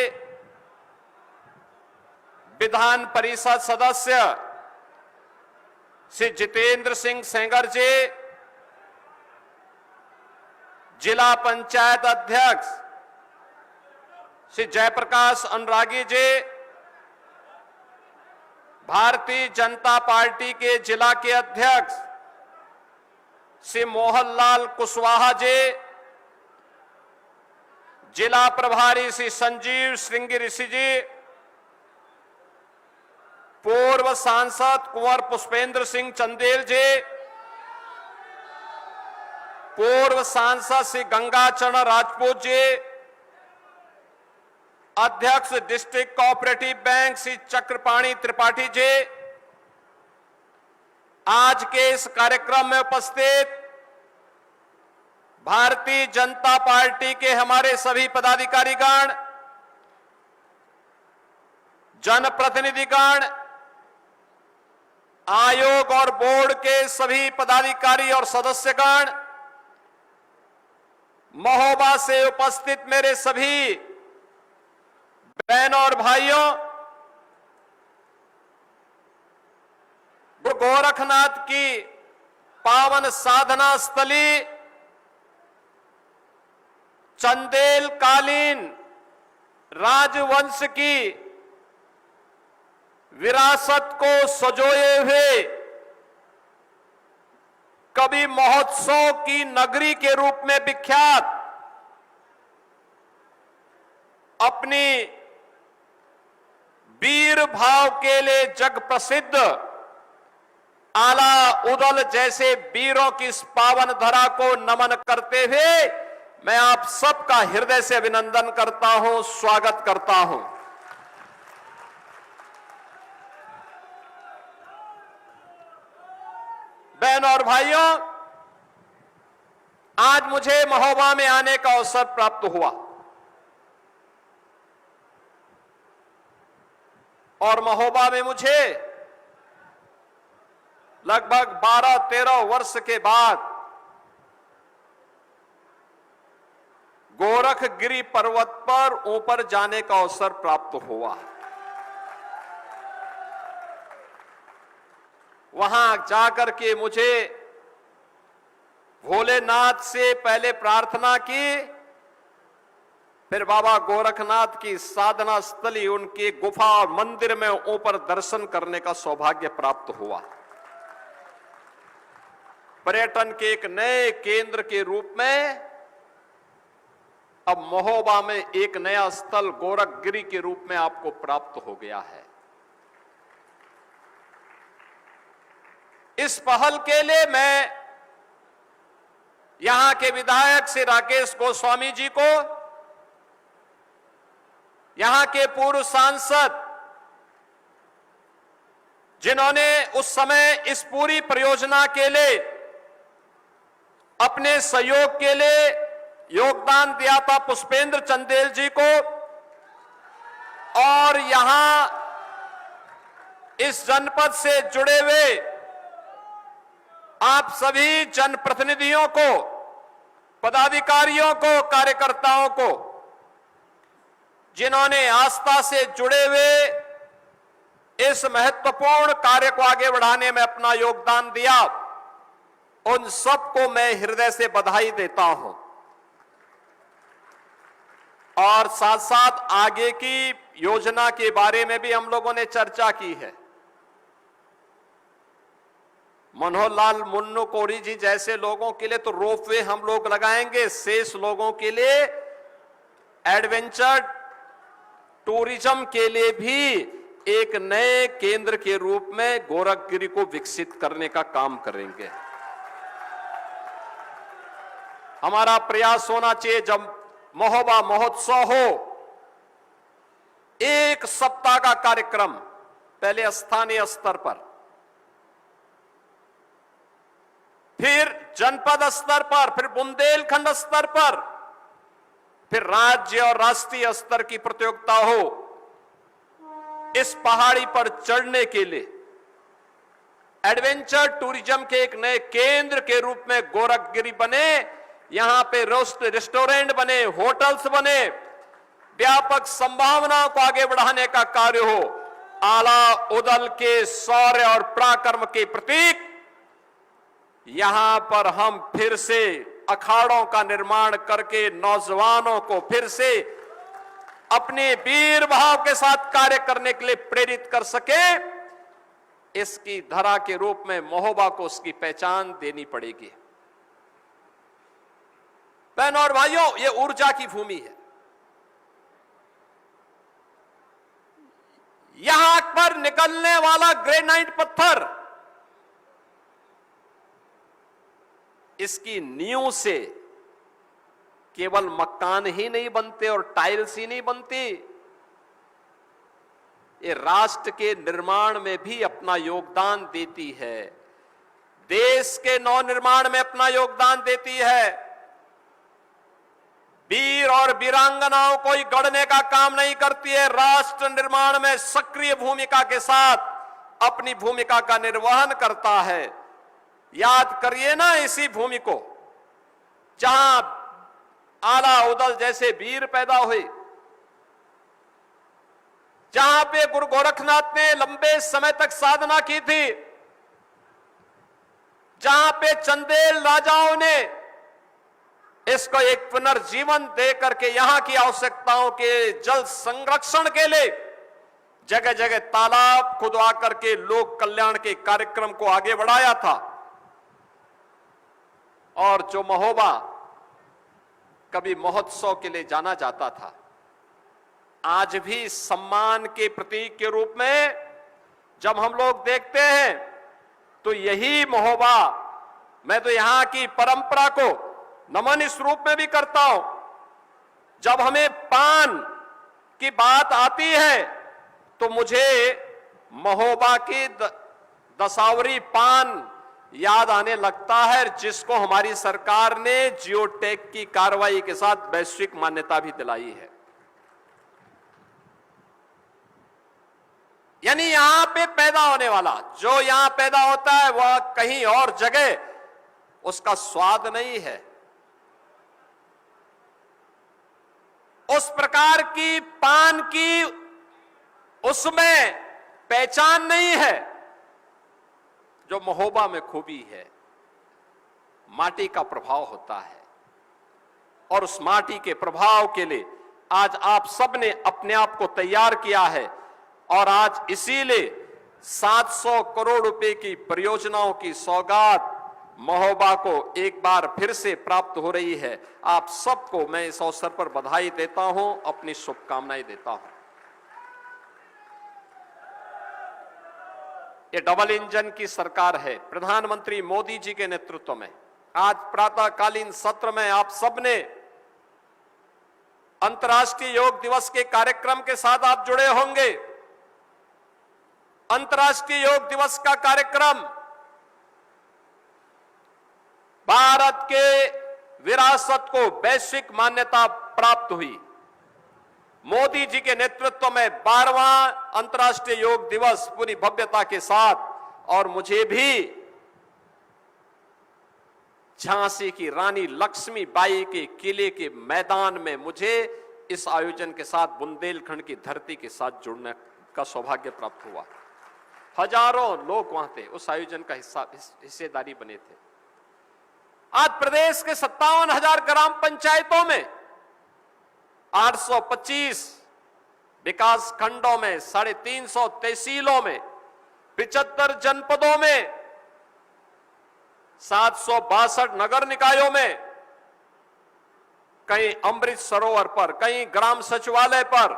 विधान परिषद सदस्य श्री जितेंद्र सिंह सेंगर जी, जिला पंचायत अध्यक्ष श्री जयप्रकाश अनुरागी जी, भारतीय जनता पार्टी के जिला के अध्यक्ष श्री मोहनलाल कुशवाहा जी, जिला प्रभारी श्री संजीव श्रृंगी ऋषि जी, पूर्व सांसद कुंवर पुष्पेंद्र सिंह चंदेल जी, पूर्व सांसद श्री गंगाचरण राजपूत जी, अध्यक्ष district cooperative bank Shri Chakrapani Tripathi ji, आज के इस कार्यक्रम में उपस्थित भारतीय जनता पार्टी के हमारे सभी पदाधिकारीगण, जनप्रतिनिधिगण, आयोग और बोर्ड के सभी पदाधिकारी और सदस्यगण, महोबा से उपस्थित मेरे सभी बहनों और भाइयों, गुरु गोरखनाथ की पावन साधना स्थली चंदेल कालीन राजवंश की विरासत को सजोए हुए कवि महोत्सव की नगरी के रूप में विख्यात, अपनी वीर भाव के लिए जग प्रसिद्ध आला उदल जैसे वीरों की इस पावन धरा को नमन करते हुए मैं आप सबका हृदय से अभिनंदन करता हूं, स्वागत करता हूं। बहनों और भाइयों, आज मुझे महोबा में आने का अवसर प्राप्त हुआ और महोबा में मुझे लगभग 12-13 वर्ष के बाद गोरखगिरी पर्वत पर ऊपर जाने का अवसर प्राप्त हुआ। वहां जाकर के मुझे भोलेनाथ से पहले प्रार्थना की, फिर बाबा गोरखनाथ की साधना स्थली, उनकी गुफा और मंदिर में ऊपर दर्शन करने का सौभाग्य प्राप्त हुआ। पर्यटन के एक नए केंद्र के रूप में अब महोबा में एक नया स्थल गोरखगिरी के रूप में आपको प्राप्त हो गया है। इस पहल के लिए मैं यहां के विधायक श्री राकेश गोस्वामी जी को, यहां के पूर्व सांसद जिन्होंने उस समय इस पूरी परियोजना के लिए अपने सहयोग के लिए योगदान दिया था, पुष्पेंद्र चंदेल जी को, और यहां इस जनपद से जुड़े हुए आप सभी जनप्रतिनिधियों को, पदाधिकारियों को, कार्यकर्ताओं को, जिन्होंने आस्था से जुड़े हुए इस महत्वपूर्ण कार्य को आगे बढ़ाने में अपना योगदान दिया, उन सबको मैं हृदय से बधाई देता हूं। और साथ साथ आगे की योजना के बारे में भी हम लोगों ने चर्चा की है। मनोहर लाल मुन्नू कोरी जी जैसे लोगों के लिए तो रोपवे हम लोग लगाएंगे, शेष लोगों के लिए एडवेंचर टूरिज्म के लिए भी एक नए केंद्र के रूप में गोरखगिरी को विकसित करने का काम करेंगे। हमारा प्रयास होना चाहिए, जब महोबा महोत्सव हो, एक सप्ताह का कार्यक्रम पहले स्थानीय स्तर पर, फिर जनपद स्तर पर, फिर बुंदेलखंड स्तर पर, फिर राज्य और राष्ट्रीय स्तर की प्रतियोगिता हो। इस पहाड़ी पर चढ़ने के लिए एडवेंचर टूरिज्म के एक नए केंद्र के रूप में गोरखगिरी बने, यहां पे रेस्टोरेंट बने, होटल्स बने, व्यापक संभावनाओं को आगे बढ़ाने का कार्य हो। आला उदल के शौर्य और पराक्रम के प्रतीक यहां पर हम फिर से अखाड़ों का निर्माण करके नौजवानों को फिर से अपने वीर भाव के साथ कार्य करने के लिए प्रेरित कर सके, इसकी धरा के रूप में महोबा को उसकी पहचान देनी पड़ेगी। बहनों और भाइयों, ये ऊर्जा की भूमि है। यहां पर निकलने वाला ग्रेनाइट पत्थर, इसकी नींव से केवल मकान ही नहीं बनते और टाइल्स ही नहीं बनती, ये राष्ट्र के निर्माण में भी अपना योगदान देती है, देश के नवनिर्माण में अपना योगदान देती है। वीर और वीरांगनाओं को ही गढ़ने का काम नहीं करती है, राष्ट्र निर्माण में सक्रिय भूमिका के साथ अपनी भूमिका का निर्वहन करता है। याद करिए ना इसी भूमि को, जहां आला उदल जैसे वीर पैदा हुए, जहां पे गुरु गोरखनाथ ने लंबे समय तक साधना की थी, जहां पे चंदेल राजाओं ने इसको एक पुनर्जीवन दे करके यहां की आवश्यकताओं के जल संरक्षण के लिए जगह जगह तालाब खुदवा करके लोक कल्याण के कार्यक्रम को आगे बढ़ाया था। और जो महोबा कभी महोत्सव के लिए जाना जाता था, आज भी सम्मान के प्रतीक के रूप में जब हम लोग देखते हैं तो यही महोबा, मैं तो यहां की परंपरा को नमन इस रूप में भी करता हूं। जब हमें पान की बात आती है तो मुझे महोबा की दसावरी पान याद आने लगता है, जिसको हमारी सरकार ने जियोटेक की कार्रवाई के साथ वैश्विक मान्यता भी दिलाई है। यानी यहां पे पैदा होने वाला, जो यहां पैदा होता है वह कहीं और जगह उसका स्वाद नहीं है। उस प्रकार की पान की उसमें पहचान नहीं है जो महोबा में खूबी है। माटी का प्रभाव होता है और उस माटी के प्रभाव के लिए आज आप सबने अपने आप को तैयार किया है और आज इसीलिए 700 करोड़ रुपए की परियोजनाओं की सौगात महोबा को एक बार फिर से प्राप्त हो रही है। आप सबको मैं इस अवसर पर बधाई देता हूं, अपनी शुभकामनाएं देता हूं। ये डबल इंजन की सरकार है, प्रधानमंत्री मोदी जी के नेतृत्व में। आज प्रातःकालीन सत्र में आप सबने अंतर्राष्ट्रीय योग दिवस के कार्यक्रम के साथ आप जुड़े होंगे। अंतर्राष्ट्रीय योग दिवस का कार्यक्रम भारत के विरासत को वैश्विक मान्यता प्राप्त हुई। मोदी जी के नेतृत्व में 12वां अंतर्राष्ट्रीय योग दिवस पूरी भव्यता के साथ, और मुझे भी झांसी की रानी लक्ष्मीबाई के किले के मैदान में मुझे इस आयोजन के साथ बुंदेलखंड की धरती के साथ जुड़ने का सौभाग्य प्राप्त हुआ। हजारों लोग वहां थे, उस आयोजन का हिस्सेदारी बने थे। आज प्रदेश के 57,000 ग्राम पंचायतों में 825 विकास खंडों में 350 तहसीलों में 75 जनपदों में 762 नगर निकायों में, कहीं अमृत सरोवर पर, कहीं ग्राम सचिवालय पर,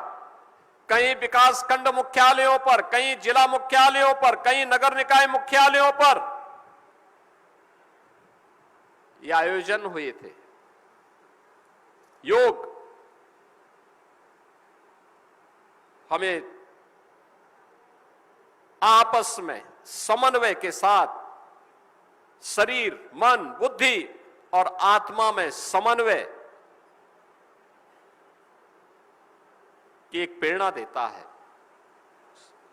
कहीं विकास खंड मुख्यालयों पर, कहीं जिला मुख्यालयों पर, कहीं नगर निकाय मुख्यालयों पर ये आयोजन हुए थे। योग हमें आपस में समन्वय के साथ शरीर, मन, बुद्धि और आत्मा में समन्वय की एक प्रेरणा देता है।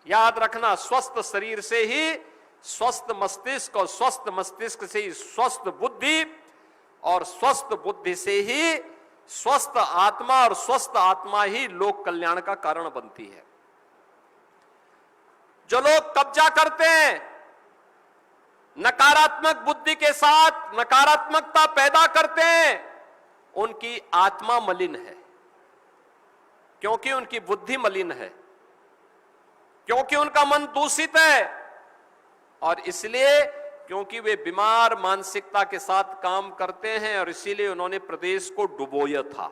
याद रखना, स्वस्थ शरीर से ही स्वस्थ मस्तिष्क और स्वस्थ मस्तिष्क से ही स्वस्थ बुद्धि और स्वस्थ बुद्धि से ही स्वस्थ आत्मा, और स्वस्थ आत्मा ही लोक कल्याण का कारण बनती है। जो लोग कब्जा करते हैं, नकारात्मक बुद्धि के साथ नकारात्मकता पैदा करते हैं, उनकी आत्मा मलिन है, क्योंकि उनकी बुद्धि मलिन है, क्योंकि उनका मन दूषित है, और इसलिए क्योंकि वे बीमार मानसिकता के साथ काम करते हैं, और इसीलिए उन्होंने प्रदेश को डुबोया था,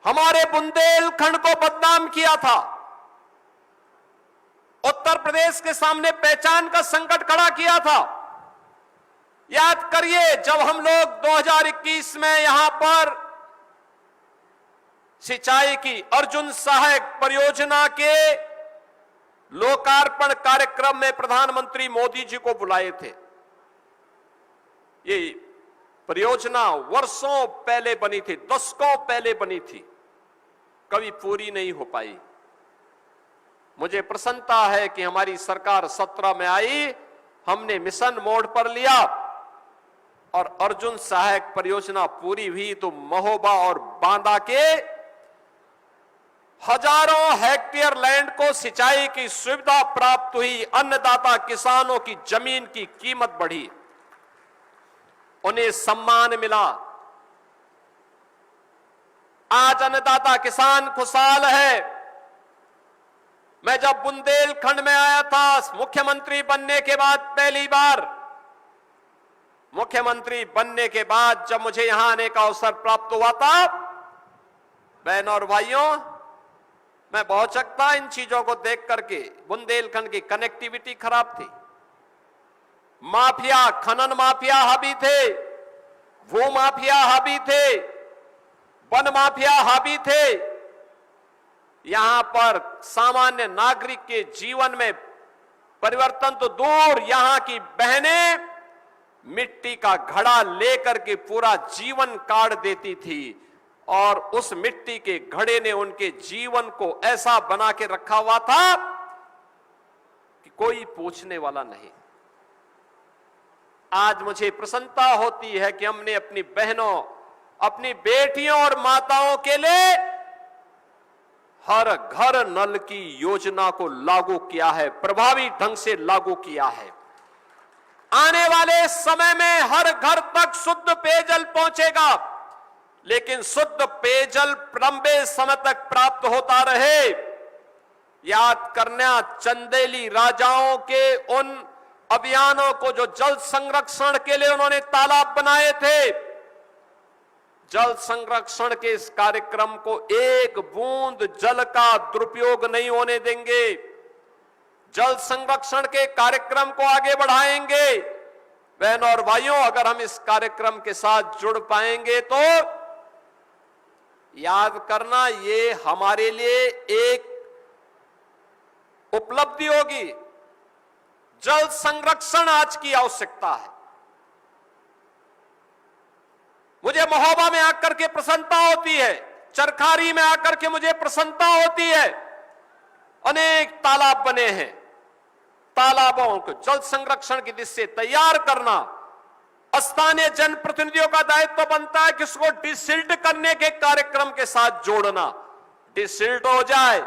हमारे बुंदेलखंड को बदनाम किया था, उत्तर प्रदेश के सामने पहचान का संकट खड़ा किया था। याद करिए, जब हम लोग 2021 में यहां पर सिंचाई की अर्जुन सहायक परियोजना के लोकार्पण कार्यक्रम में प्रधानमंत्री मोदी जी को बुलाए थे। ये परियोजना वर्षों पहले बनी थी, दशकों पहले बनी थी, कभी पूरी नहीं हो पाई। मुझे प्रसन्नता है कि हमारी सरकार 17 में आई, हमने मिशन मोड पर लिया और अर्जुन सहायक परियोजना पूरी हुई तो महोबा और बांदा के हजारों हेक्टेयर लैंड को सिंचाई की सुविधा प्राप्त हुई, अन्नदाता किसानों की जमीन की कीमत बढ़ी, उन्हें सम्मान मिला। आज अन्नदाता किसान खुशहाल है। मैं जब बुंदेलखंड में आया था मुख्यमंत्री बनने के बाद, पहली बार मुख्यमंत्री बनने के बाद जब मुझे यहां आने का अवसर प्राप्त हुआ था, बहनों और भाइयों, मैं बहुत चकता इन चीजों को देख करके। बुंदेलखंड की कनेक्टिविटी खराब थी, माफिया, खनन माफिया हावी थे, भू माफिया हावी थे, वन माफिया हावी थे। यहां पर सामान्य नागरिक के जीवन में परिवर्तन तो दूर, यहां की बहनें मिट्टी का घड़ा लेकर के पूरा जीवन काट देती थी, और उस मिट्टी के घड़े ने उनके जीवन को ऐसा बना के रखा हुआ था कि कोई पूछने वाला नहीं। आज मुझे प्रसन्नता होती है कि हमने अपनी बहनों, अपनी बेटियों और माताओं के लिए हर घर नल की योजना को लागू किया है, प्रभावी ढंग से लागू किया है। आने वाले समय में हर घर तक शुद्ध पेयजल पहुंचेगा, लेकिन शुद्ध पेयजल लंबे समय तक प्राप्त होता रहे। याद करना चंदेली राजाओं के उन अभियानों को जो जल संरक्षण के लिए उन्होंने तालाब बनाए थे। जल संरक्षण के इस कार्यक्रम को एक बूंद जल का दुरुपयोग नहीं होने देंगे। जल संरक्षण के कार्यक्रम को आगे बढ़ाएंगे। बहनों और भाइयों, अगर हम इस कार्यक्रम के साथ जुड़ पाएंगे तो याद करना, ये हमारे लिए एक उपलब्धि होगी। जल संरक्षण आज की आवश्यकता है। मुझे महोबा में आकर के प्रसन्नता होती है, चरखारी में आकर के मुझे प्रसन्नता होती है। अनेक तालाब बने हैं, तालाबों को जल संरक्षण की दिशा से तैयार करना स्थानीय जनप्रतिनिधियों का दायित्व बनता है कि उसको डिसिल्ट करने के कार्यक्रम के साथ जोड़ना। डिसिल्ट हो जाए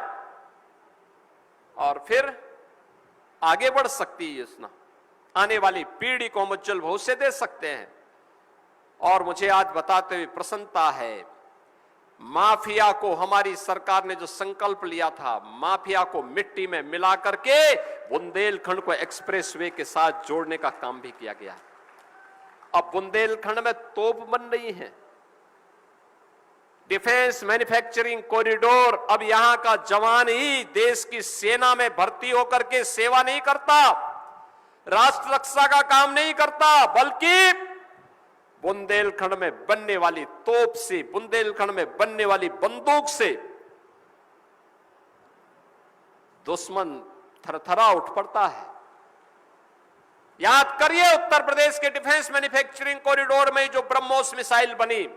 और फिर आगे बढ़ सकती है योजना, आने वाली पीढ़ी को हम उज्जवल भविष्य दे सकते हैं। और मुझे आज बताते हुए प्रसन्नता है, माफिया को हमारी सरकार ने जो संकल्प लिया था, माफिया को मिट्टी में मिला करके बुंदेलखंड को एक्सप्रेसवे के साथ जोड़ने का काम भी किया गया है। अब बुंदेलखंड में तोप बन रही है, डिफेंस मैन्युफैक्चरिंग कॉरिडोर। अब यहां का जवान ही देश की सेना में भर्ती होकर के सेवा नहीं करता, राष्ट्र रक्षा का काम नहीं करता, बल्कि बुंदेलखंड में बनने वाली तोप से, बुंदेलखंड में बनने वाली बंदूक से दुश्मन थरथरा उठ पड़ता है। याद करिए, उत्तर प्रदेश के डिफेंस मैन्युफैक्चरिंग कॉरिडोर में जो ब्रह्मोस मिसाइल बनी,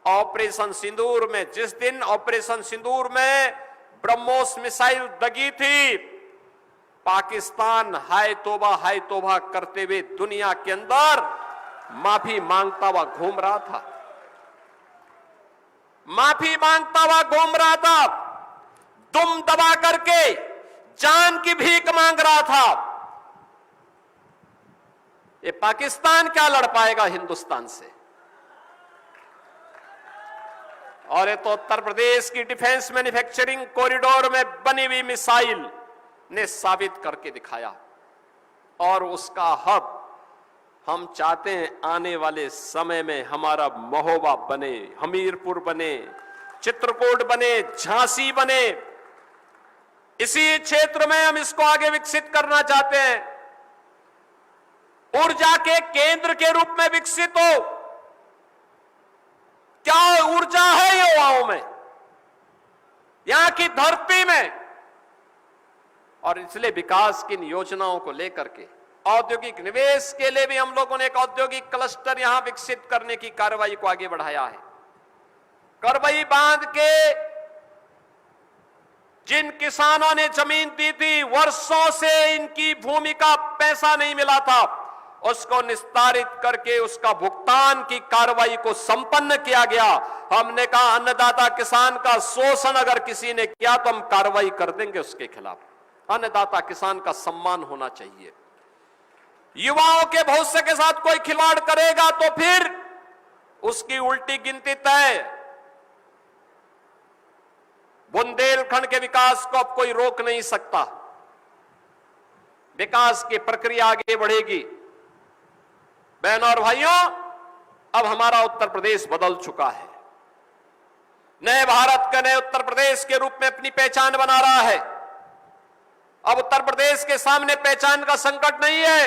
ऑपरेशन सिंदूर में, जिस दिन ऑपरेशन सिंदूर में ब्रह्मोस मिसाइल दगी थी, पाकिस्तान हाय तौबा करते हुए दुनिया के अंदर माफी मांगता हुआ घूम रहा था, माफी मांगता हुआ घूम रहा था, दुम दबा करके जान की भीख मांग रहा था। ये पाकिस्तान क्या लड़ पाएगा हिंदुस्तान से? और ये तो उत्तर प्रदेश की डिफेंस मैन्युफैक्चरिंग कॉरिडोर में बनी हुई मिसाइल ने साबित करके दिखाया। और उसका हब हम चाहते हैं आने वाले समय में हमारा महोबा बने, हमीरपुर बने, चित्रकूट बने, झांसी बने। इसी क्षेत्र में हम इसको आगे विकसित करना चाहते हैं, ऊर्जा के केंद्र के रूप में विकसित हो। क्या ऊर्जा है युवाओं में, यहां की धरती में। और इसलिए विकास की इन योजनाओं को लेकर के औद्योगिक निवेश के लिए भी हम लोगों ने एक औद्योगिक क्लस्टर यहां विकसित करने की कार्रवाई को आगे बढ़ाया है। करबई बांध के जिन किसानों ने जमीन दी थी, वर्षों से इनकी भूमि का पैसा नहीं मिला था, उसको निस्तारित करके उसका भुगतान की कार्रवाई को संपन्न किया गया। हमने कहा अन्नदाता किसान का शोषण अगर किसी ने किया तो हम कार्रवाई कर देंगे उसके खिलाफ। अन्नदाता किसान का सम्मान होना चाहिए। युवाओं के भविष्य के साथ कोई खिलवाड़ करेगा तो फिर उसकी उल्टी गिनती तय। बुंदेलखंड के विकास को अब कोई रोक नहीं सकता। विकास की प्रक्रिया आगे बढ़ेगी। बहनों और भाइयों, अब हमारा उत्तर प्रदेश बदल चुका है। नए भारत का नए उत्तर प्रदेश के रूप में अपनी पहचान बना रहा है। अब उत्तर प्रदेश के सामने पहचान का संकट नहीं है।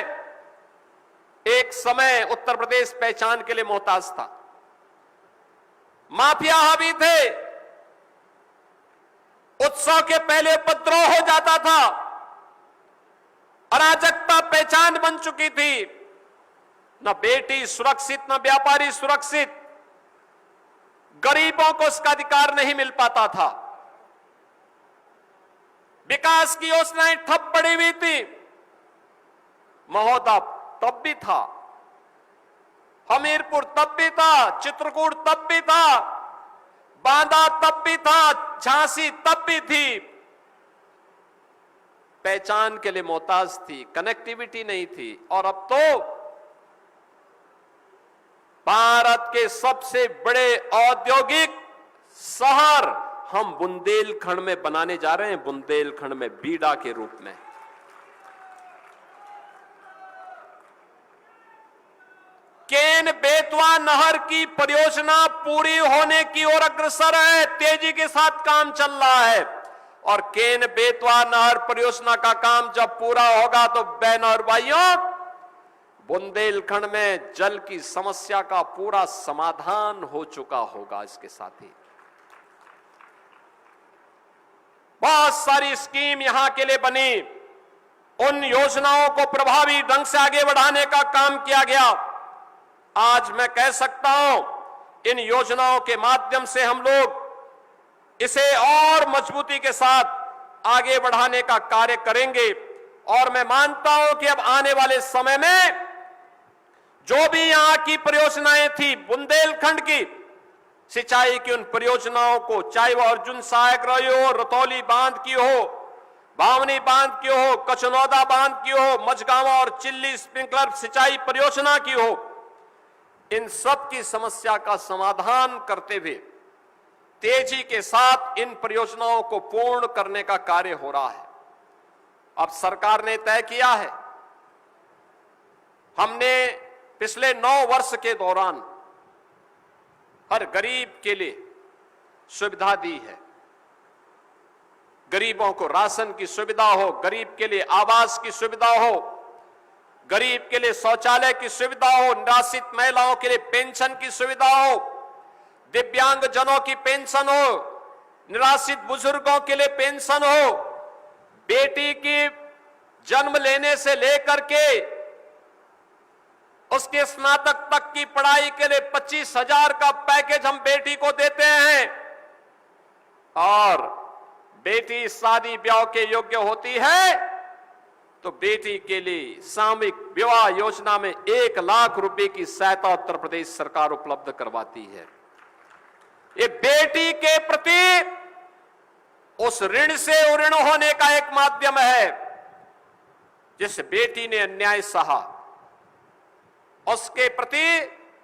एक समय उत्तर प्रदेश पहचान के लिए मोहताज था। माफिया हावी थे, उत्सव के पहले उपद्रव हो जाता था, अराजकता पहचान बन चुकी थी। न बेटी सुरक्षित, न व्यापारी सुरक्षित, गरीबों को उसका अधिकार नहीं मिल पाता था। विकास की योजनाएं ठप पड़ी हुई थी। महोदा तब भी था, हमीरपुर तब भी था, चित्रकूट तब भी था, बांदा तब भी था, झांसी तब भी थी। पहचान के लिए मोहताज थी, कनेक्टिविटी नहीं थी। और अब तो भारत के सबसे बड़े औद्योगिक शहर हम बुंदेलखंड में बनाने जा रहे हैं, बुंदेलखंड में बीडा के रूप में। केन बेतवा नहर की परियोजना पूरी होने की ओर अग्रसर है, तेजी के साथ काम चल रहा है। और केन बेतवा नहर परियोजना का काम जब पूरा होगा तो बहनों और भाइयों, बुंदेलखंड में जल की समस्या का पूरा समाधान हो चुका होगा। इसके साथ ही बहुत सारी स्कीम यहां के लिए बनी, उन योजनाओं को प्रभावी ढंग से आगे बढ़ाने का काम किया गया। आज मैं कह सकता हूं, इन योजनाओं के माध्यम से हम लोग इसे और मजबूती के साथ आगे बढ़ाने का कार्य करेंगे। और मैं मानता हूं कि अब आने वाले समय में जो भी यहां की परियोजनाएं थी, बुंदेलखंड की सिंचाई की उन परियोजनाओं को, चाहे वो अर्जुन सहायक रही हो, रतौली बांध की हो, बावनी बांध की हो, कचनौदा बांध की हो, मझगांवा और चिल्ली स्प्रिंकलर सिंचाई परियोजना की हो, इन सब की समस्या का समाधान करते हुए तेजी के साथ इन परियोजनाओं को पूर्ण करने का कार्य हो रहा है। अब सरकार ने तय किया है, हमने पिछले 9 वर्ष के दौरान हर गरीब के लिए सुविधा दी है। गरीबों को राशन की सुविधा हो, गरीब के लिए आवास की सुविधा हो, गरीब के लिए शौचालय की सुविधा हो, निराश्रित महिलाओं के लिए पेंशन की सुविधा हो, दिव्यांग जनों की पेंशन हो, निराश्रित बुजुर्गों के लिए पेंशन हो, बेटी की जन्म लेने से लेकर के उसके स्नातक तक की पढ़ाई के लिए 25,000 का पैकेज हम बेटी को देते हैं। और बेटी शादी ब्याह के योग्य होती है तो बेटी के लिए सामूहिक विवाह योजना में 1 लाख रुपए की सहायता उत्तर प्रदेश सरकार उपलब्ध करवाती है। ये बेटी के प्रति उस ऋण से ऋण होने का एक माध्यम है। जिस बेटी ने अन्याय सहा, उसके प्रति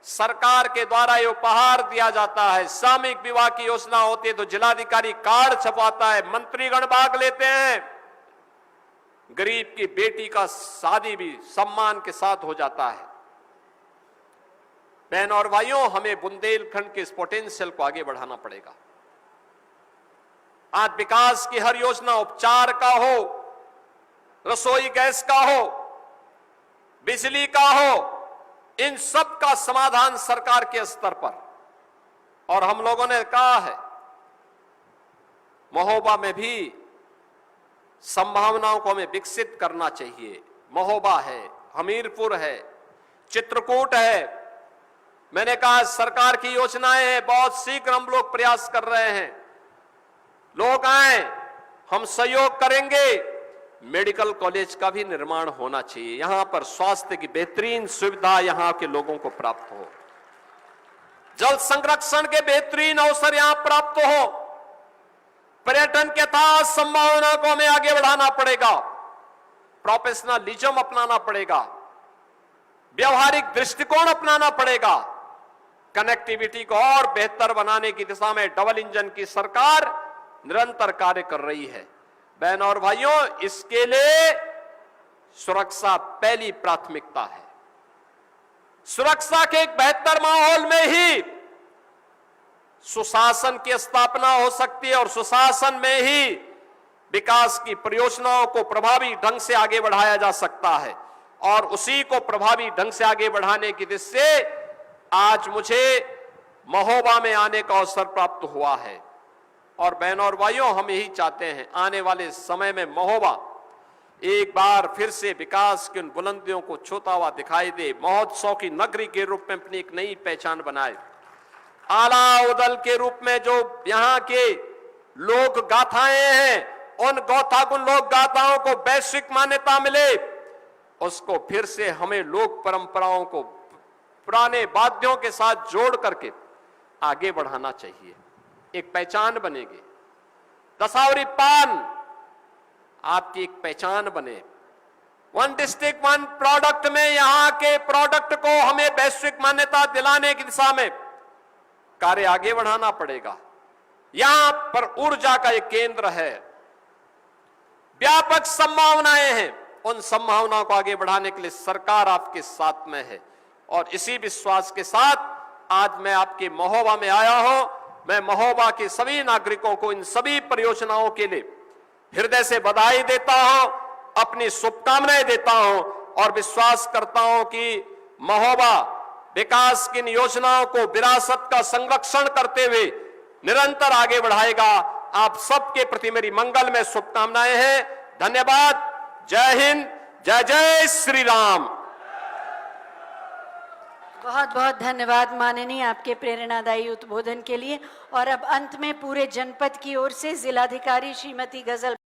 सरकार के द्वारा ये उपहार दिया जाता है। सामूहिक विवाह की योजना होती है तो जिलाधिकारी कार्ड छपवाता है, मंत्रीगण भाग लेते हैं। गरीब की बेटी का शादी भी सम्मान के साथ हो जाता है। बहन और भाइयों, हमें बुंदेलखंड के इस पोटेंशियल को आगे बढ़ाना पड़ेगा। आज विकास की हर योजना उपचार का हो, रसोई गैस का हो, बिजली का हो, इन सब का समाधान सरकार के स्तर पर। और हम लोगों ने कहा है महोबा में भी संभावनाओं को हमें विकसित करना चाहिए। महोबा है, हमीरपुर है, चित्रकूट है। मैंने कहा सरकार की योजनाएं हैं, बहुत शीघ्र हम लोग प्रयास कर रहे हैं। लोग आए, हम सहयोग करेंगे। मेडिकल कॉलेज का भी निर्माण होना चाहिए, यहां पर स्वास्थ्य की बेहतरीन सुविधा यहां के लोगों को प्राप्त हो। जल संरक्षण के बेहतरीन अवसर यहां प्राप्त हो। पर्यटन के था संभावना को हमें आगे बढ़ाना पड़ेगा। प्रोफेशनलिज्म अपनाना पड़ेगा, व्यवहारिक दृष्टिकोण अपनाना पड़ेगा। कनेक्टिविटी को और बेहतर बनाने की दिशा में डबल इंजन की सरकार निरंतर कार्य कर रही है। बहनों और भाइयों, इसके लिए सुरक्षा पहली प्राथमिकता है। सुरक्षा के एक बेहतर माहौल में ही सुशासन की स्थापना हो सकती है और सुशासन में ही विकास की परियोजनाओं को प्रभावी ढंग से आगे बढ़ाया जा सकता है। और उसी को प्रभावी ढंग से आगे बढ़ाने की दिशा से आज मुझे महोबा में आने का अवसर प्राप्त हुआ है। और बहनों और भाइयों, हम यही चाहते हैं आने वाले समय में महोबा एक बार फिर से विकास की उन बुलंदियों को छूता हुआ दिखाई दे, महोत्सव की नगरी के रूप में अपनी एक नई पहचान बनाए। आला उदल के रूप में जो यहाँ के लोक गाथाएं हैं, उन गौथागुण लोक गाथाओं को वैश्विक मान्यता मिले। उसको फिर से हमें लोक परंपराओं को पुराने वाद्यों के साथ जोड़ करके आगे बढ़ाना चाहिए। एक पहचान बनेगी। दशावरी पान आपकी एक पहचान बने। वन डिस्ट्रिक्ट वन प्रोडक्ट में यहां के प्रोडक्ट को हमें वैश्विक मान्यता दिलाने की दिशा में कार्य आगे बढ़ाना पड़ेगा। यहां पर ऊर्जा का एक केंद्र है, व्यापक संभावनाएं हैं। उन संभावनाओं को आगे बढ़ाने के लिए सरकार आपके साथ में है। और इसी विश्वास के साथ आज मैं आपके महोबा में आया हूं। मैं महोबा के सभी नागरिकों को इन सभी परियोजनाओं के लिए हृदय से बधाई देता हूं, अपनी शुभकामनाएं देता हूं और विश्वास करता हूं कि महोबा विकास की इन योजनाओं को विरासत का संरक्षण करते हुए निरंतर आगे बढ़ाएगा। आप सबके प्रति मेरी मंगलमय शुभकामनाएं हैं। धन्यवाद। जय हिंद, जय जय श्री राम। बहुत बहुत धन्यवाद माननीय, आपके प्रेरणादायी उद्बोधन के लिए। और अब अंत में पूरे जनपद की ओर से जिलाधिकारी श्रीमती गजल